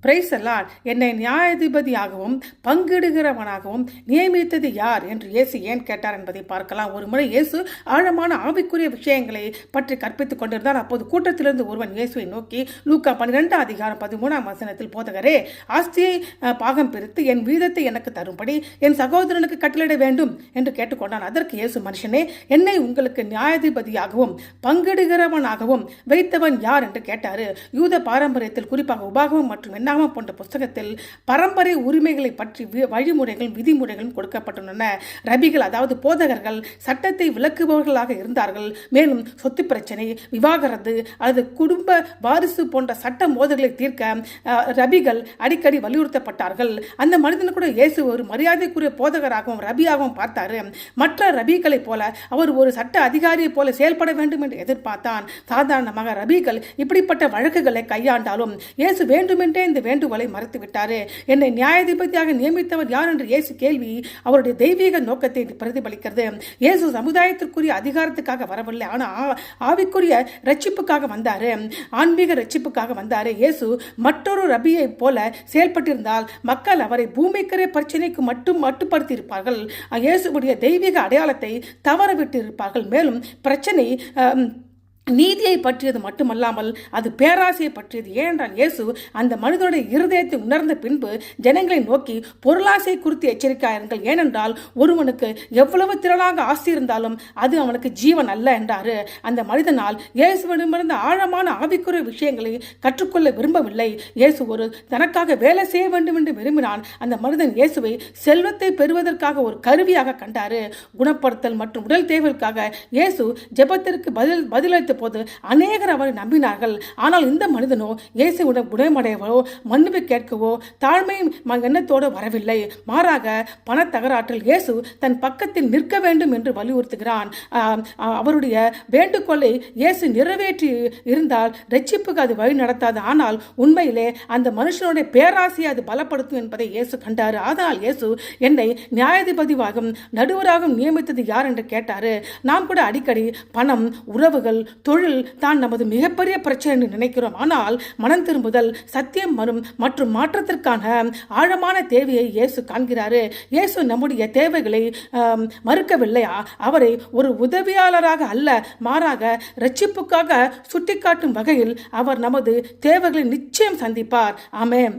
Price எல்லாம் என்னை நியாயாதிபதியாகவும் பங்கிடுகிறவனாகவும் நியமித்தது யார் என்று இயேசு ஏன் கேட்டார் என்பதை பார்க்கலாம். ஒரு முறை இயேசு ஆழமான ஆவிக்குரிய விஷயங்களை பற்றி கற்பித்துக் கொண்டிருந்தார். அப்போது கூட்டத்திலிருந்து ஒருவன் இயேசுவை நோக்கி, லூக்கா 12:13 போதகரே, ஆஸ்தியை பாகம் பிரித்து என் வீதத்தை எனக்கு தரும்படி என் சகோதரனுக்கு கட்டளையிட வேண்டும் என்று கேட்டுக்கொண்டான். அதற்கு இயேசு, மனுஷனே, என்னை உங்களுக்கு நியாயாதிபதியாகவும் பங்கிடுகிறவனாகவும் வைத்தவன் யார் என்று கேட்டார். யூத பாரம்பரியத்தில், குறிப்பாக உபாகமம் மற்றும் என்னாகமம் போன்ற புஸ்தகத்தில் பரம்பரை உரிமைகளை பற்றி வழிமுறைகளும் விதிமுறைகளும் கொடுக்கப்பட்டுள்ளன. ரபிகள், அதாவது போதகர்கள், சட்டத்தை விளக்குபவர்களாக இருந்தார்கள். மேலும் சொத்து பிரச்சனை, விவாகரத்து அல்லது குடும்ப வாரிசு போன்ற சட்ட மோதல்களை தீர்க்க ரபிகள் அடிக்கடி வலியுறுத்தப்பட்டார்கள். அந்த மனிதன் கூட இயேசு ஒரு மரியாதைக்குரிய போதகராகவும் ரபியாகவும் பார்த்தாரு. மற்ற ரபிகளை போல அவர் ஒரு சட்ட அதிகாரியை போல செயல்பட வேண்டும் என்று எதிர்பார்த்தான். சாதாரணமாக ரபிகள் இப்படிப்பட்ட வழக்குகளை கையாண்டாலும் இயேசு வேண்டுமென்றே இந்த வேண்டுகோளை மறுத்துவிட்டாரு. என்னை நியாயாதிபதியாக நியமித்தவர் யார் என்று இயேசு கேள்வி அவருடைய தெய்வீக நோக்கத்தை பிரதிபலிக்கிறது. இயேசு சமுதாயத்திற்குரிய அதிகாரத்துக்காக வரவில்லை, ஆனால் ஆவிக்குரிய ரட்சிப்புக்காக வந்தாரு, ஆன்மீக ரட்சிப்புக்காக வந்தாரு. இயேசு மற்றொரு ரபியை போல செயல்பட்டிருந்தால் மக்கள் அவரை பூமிக்கரை பிரச்சனைக்கு மட்டுப்படுத்தி இருப்பார்கள். இயேசுடைய தெய்வீக அடையாளத்தை தவறவிட்டு இருப்பார்கள். மேலும் பிரச்சனை நீதியை பற்றியது மட்டுமல்லாமல் அது பேராசையை பற்றியது. ஏனென்றால் இயேசு அந்த மனிதனுடைய இருதயத்தை உணர்ந்த பின்பு ஜனங்களை நோக்கி பொருளாசை குறித்து எச்சரிக்கையாயிருங்கள், ஏனென்றால் ஒருவனுக்கு எவ்வளவு திரளாக ஆசை இருந்தாலும் அது அவனுக்கு ஜீவன் அல்ல என்றாரு. அந்த மனிதனால் இயேசுவிடமிருந்து ஆழமான ஆவிக்குரிய விஷயங்களை கற்றுக்கொள்ள விரும்பவில்லை. இயேசு ஒரு தனக்காக வேலை செய்ய வேண்டும் என்று விரும்பினான். அந்த மனிதன் இயேசுவை செல்வத்தை பெறுவதற்காக ஒரு கருவியாக கண்டாரு. குணப்படுத்தல் மற்றும் உடல் தேவைக்காக இயேசு ஜெபத்திற்கு பதிலளித்த போது அநேகர் அவரை நம்பினார்கள். ஆனால் இந்த மனிதனோ இயேசுவிடம் குணமடையவோ மன்னிப்பு கேட்கவோ தாழ்மை எண்ணத்தோடு வரவில்லை. மாறாக பண தகராற்றில் இயேசு தன் பக்கத்தில் நிற்க வேண்டும் என்று வலியுறுத்துகிறான். அவருடைய வேண்டுகோளை இயேசு நிறைவேற்றி இருந்தால் ரட்சிப்புக்கு அது வழி நடத்தாது. ஆனால் உண்மையிலே அந்த மனுஷனுடைய பேராசையை அது பலப்படுத்தும் என்பதை இயேசு கண்டார். அதனால் இயேசு என்னை நியாயாதிபதியாகவும் நடுவராகவும் நியமித்தது யார் என்று கேட்டாரு. நாம் கூட அடிக்கடி பணம், உறவுகள், தொழில் தான் நமது மிகப்பெரிய பிரச்சனை என்று நினைக்கிறோம். ஆனால் மனம் திரும்புதல், சத்தியம் மற்றும் மாற்றத்திற்கான ஆழமான தேவையை இயேசு காண்கிறாரு. இயேசு நம்முடைய தேவைகளை மறுக்கவில்லை. அவரை ஒரு உதவியாளராக அல்ல, மாறாக ரட்சிப்புக்காக சுட்டிக்காட்டும் வகையில் அவர் நமது தேவைகளை நிச்சயம் சந்திப்பார். ஆமென்.